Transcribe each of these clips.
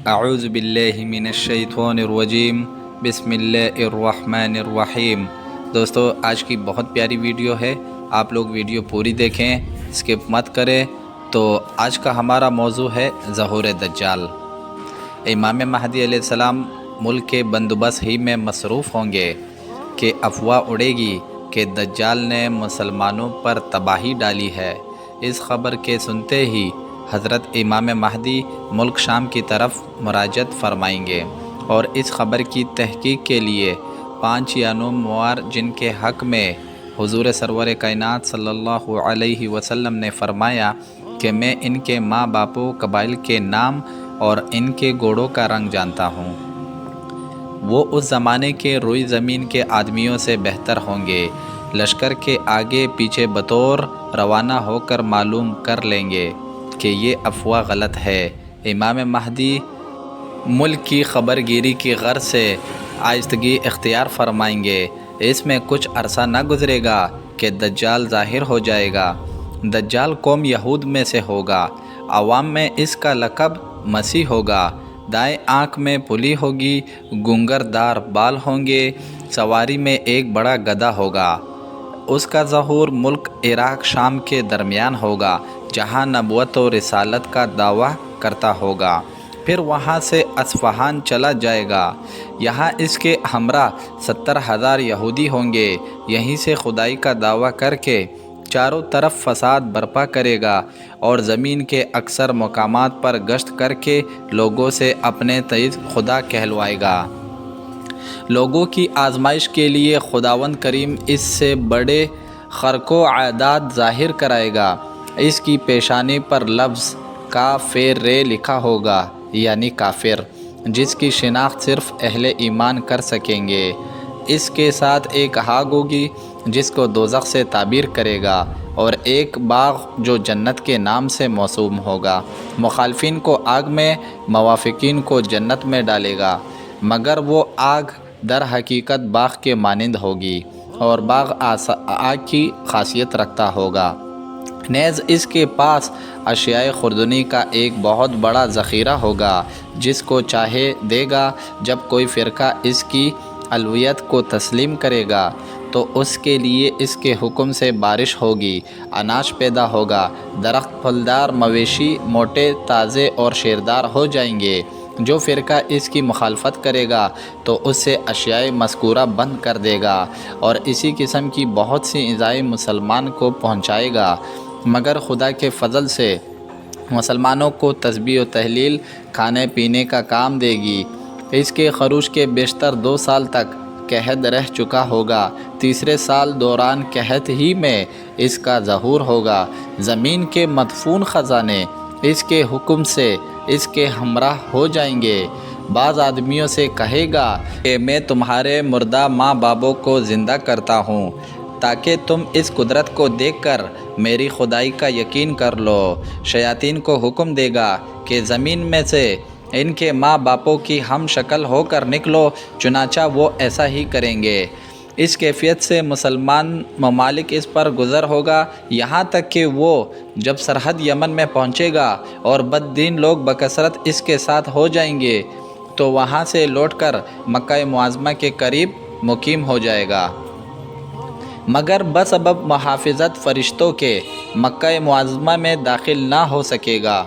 اعوذ باللہ من الشیطان الرجیم بسم اللہ الرحمن الرحیم۔ دوستو، آج کی بہت پیاری ویڈیو ہے، آپ لوگ ویڈیو پوری دیکھیں، اسکپ مت کریں۔ تو آج کا ہمارا موضوع ہے ظہور دجال۔ امام مہدی علیہ السلام ملک کے بندوبست ہی میں مصروف ہوں گے کہ افواہ اڑے گی کہ دجال نے مسلمانوں پر تباہی ڈالی ہے۔ اس خبر کے سنتے ہی حضرت امام مہدی ملک شام کی طرف مراجعت فرمائیں گے، اور اس خبر کی تحقیق کے لیے 5 یا 9 موار جن کے حق میں حضور سرور کائنات صلی اللہ علیہ وسلم نے فرمایا کہ میں ان کے ماں باپوں قبائل کے نام اور ان کے گھوڑوں کا رنگ جانتا ہوں، وہ اس زمانے کے روئی زمین کے آدمیوں سے بہتر ہوں گے۔ لشکر کے آگے پیچھے بطور روانہ ہو کر معلوم کر لیں گے کہ یہ افواہ غلط ہے۔ امام مہدی ملک کی خبر گیری کی غرض سے آہستگی اختیار فرمائیں گے۔ اس میں کچھ عرصہ نہ گزرے گا کہ دجال ظاہر ہو جائے گا۔ دجال قوم یہود میں سے ہوگا، عوام میں اس کا لقب مسیح ہوگا۔ دائیں آنکھ میں پھلی ہوگی، گنگر دار بال ہوں گے، سواری میں ایک بڑا گدھا ہوگا۔ اس کا ظہور ملک عراق شام کے درمیان ہوگا، جہاں نبوت و رسالت کا دعویٰ کرتا ہوگا۔ پھر وہاں سے اصفہان چلا جائے گا۔ یہاں اس کے ہمراہ 70,000 یہودی ہوں گے۔ یہیں سے خدائی کا دعویٰ کر کے چاروں طرف فساد برپا کرے گا، اور زمین کے اکثر مقامات پر گشت کر کے لوگوں سے اپنے تئیں خدا کہلوائے گا۔ لوگوں کی آزمائش کے لیے خداوند کریم اس سے بڑے خرق و عادات ظاہر کرائے گا۔ اس کی پیشانی پر لفظ کافر لکھا ہوگا، یعنی کافر، جس کی شناخت صرف اہل ایمان کر سکیں گے۔ اس کے ساتھ ایک آگ ہوگی جس کو دوزخ سے تعبیر کرے گا، اور ایک باغ جو جنت کے نام سے موسوم ہوگا۔ مخالفین کو آگ میں، موافقین کو جنت میں ڈالے گا، مگر وہ آگ در حقیقت باغ کے مانند ہوگی، اور باغ آگ کی خاصیت رکھتا ہوگا۔ نیز اس کے پاس اشیاء خوردنی کا ایک بہت بڑا ذخیرہ ہوگا، جس کو چاہے دے گا۔ جب کوئی فرقہ اس کی الوہیت کو تسلیم کرے گا تو اس کے لیے اس کے حکم سے بارش ہوگی، اناج پیدا ہوگا، درخت پھلدار، مویشی موٹے تازے اور شیردار ہو جائیں گے۔ جو فرقہ اس کی مخالفت کرے گا تو اس سے اشیاء مذکورہ بند کر دے گا، اور اسی قسم کی بہت سی ایذائیں مسلمان کو پہنچائے گا، مگر خدا کے فضل سے مسلمانوں کو تسبیح و تحلیل، کھانے پینے کا کام دے گی۔ اس کے خروج کے بیشتر 2 سال تک قحط رہ چکا ہوگا۔ تیسرے سال دوران قحط ہی میں اس کا ظہور ہوگا۔ زمین کے مدفون خزانے اس کے حکم سے اس کے ہمراہ ہو جائیں گے۔ بعض آدمیوں سے کہے گا کہ میں تمہارے مردہ ماں باپوں کو زندہ کرتا ہوں، تاکہ تم اس قدرت کو دیکھ کر میری خدائی کا یقین کر لو۔ شیاطین کو حکم دے گا کہ زمین میں سے ان کے ماں باپوں کی ہم شکل ہو کر نکلو، چنانچہ وہ ایسا ہی کریں گے۔ اس کیفیت سے مسلمان ممالک اس پر گزر ہوگا، یہاں تک کہ وہ جب سرحد یمن میں پہنچے گا اور بد دین لوگ بکثرت اس کے ساتھ ہو جائیں گے، تو وہاں سے لوٹ کر مکہ معظمہ کے قریب مقیم ہو جائے گا، مگر بسبب محافظت فرشتوں کے مکہ معظمہ میں داخل نہ ہو سکے گا۔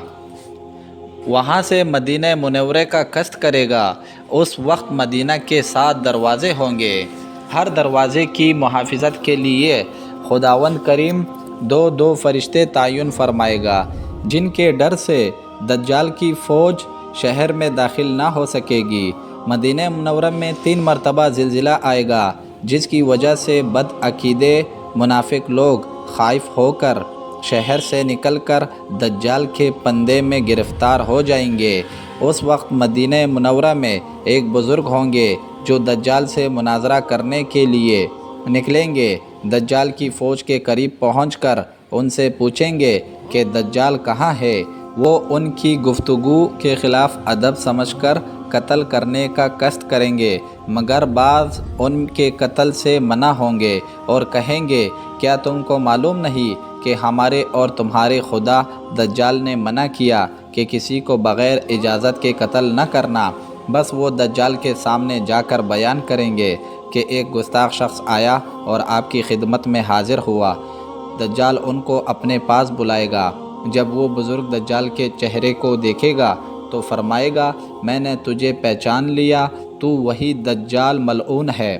وہاں سے مدینہ منورہ کا قصد کرے گا۔ اس وقت مدینہ کے 7 دروازے ہوں گے۔ ہر دروازے کی محافظت کے لیے خداوند کریم 2 فرشتے تعین فرمائے گا، جن کے ڈر سے دجال کی فوج شہر میں داخل نہ ہو سکے گی۔ مدینہ منورہ میں 3 مرتبہ زلزلہ آئے گا، جس کی وجہ سے بدعقیدے منافق لوگ خائف ہو کر شہر سے نکل کر دجال کے پندے میں گرفتار ہو جائیں گے۔ اس وقت مدینہ منورہ میں ایک بزرگ ہوں گے جو دجال سے مناظرہ کرنے کے لیے نکلیں گے۔ دجال کی فوج کے قریب پہنچ کر ان سے پوچھیں گے کہ دجال کہاں ہے۔ وہ ان کی گفتگو کے خلاف ادب سمجھ کر قتل کرنے کا قصد کریں گے، مگر بعض ان کے قتل سے منع ہوں گے اور کہیں گے کیا تم کو معلوم نہیں کہ ہمارے اور تمہارے خدا دجال نے منع کیا کہ کسی کو بغیر اجازت کے قتل نہ کرنا۔ بس وہ دجال کے سامنے جا کر بیان کریں گے کہ ایک گستاخ شخص آیا اور آپ کی خدمت میں حاضر ہوا۔ دجال ان کو اپنے پاس بلائے گا۔ جب وہ بزرگ دجال کے چہرے کو دیکھے گا تو فرمائے گا، میں نے تجھے پہچان لیا، تو وہی دجال ملعون ہے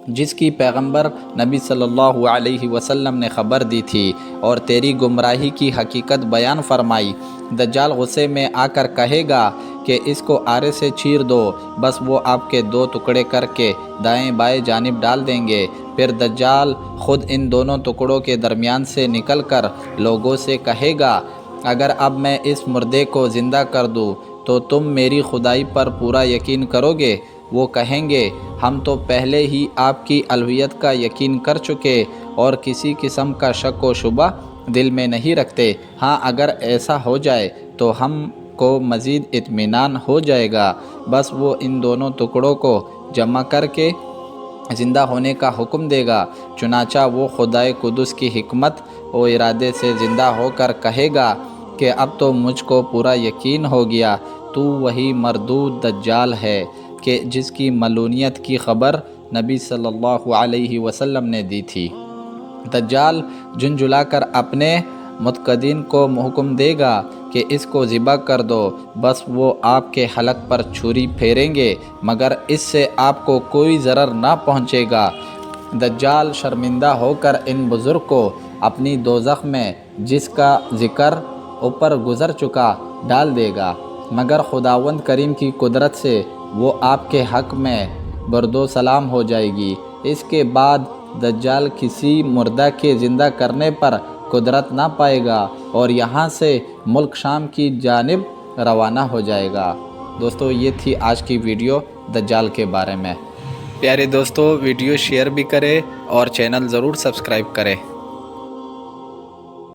جس کی پیغمبر نبی صلی اللہ علیہ وسلم نے خبر دی تھی اور تیری گمراہی کی حقیقت بیان فرمائی۔ دجال غصے میں آ کر کہے گا کہ اس کو آرے سے چیر دو۔ بس وہ آپ کے 2 ٹکڑے کر کے دائیں بائیں جانب ڈال دیں گے۔ پھر دجال خود ان دونوں ٹکڑوں کے درمیان سے نکل کر لوگوں سے کہے گا، اگر اب میں اس مردے کو زندہ کر دوں تو تم میری خدائی پر پورا یقین کرو گے؟ وہ کہیں گے، ہم تو پہلے ہی آپ کی الوہیت کا یقین کر چکے اور کسی قسم کا شک و شبہ دل میں نہیں رکھتے۔ ہاں اگر ایسا ہو جائے تو ہم کو مزید اطمینان ہو جائے گا۔ بس وہ ان دونوں ٹکڑوں کو جمع کر کے زندہ ہونے کا حکم دے گا۔ چنانچہ وہ خدائے قدس کی حکمت و ارادے سے زندہ ہو کر کہے گا کہ اب تو مجھ کو پورا یقین ہو گیا، تو وہی مردود دجال ہے کہ جس کی ملعونیت کی خبر نبی صلی اللہ علیہ وسلم نے دی تھی۔ دجال جھنجھلا کر اپنے متقدین کو حکم دے گا کہ اس کو ذبح کر دو۔ بس وہ آپ کے حلق پر چھری پھیریں گے مگر اس سے آپ کو کوئی ضرر نہ پہنچے گا۔ دجال شرمندہ ہو کر ان بزرگ کو اپنی دوزخ میں، جس کا ذکر اوپر گزر چکا، ڈال دے گا، مگر خداوند کریم کی قدرت سے وہ آپ کے حق میں برد و سلام ہو جائے گی۔ اس کے بعد دجال کسی مردہ کے زندہ کرنے پر قدرت نہ پائے گا اور یہاں سے ملک شام کی جانب روانہ ہو جائے گا۔ دوستو یہ تھی آج کی ویڈیو دجال کے بارے میں۔ پیارے دوستو ویڈیو شیئر بھی کریں اور چینل ضرور سبسکرائب کریں۔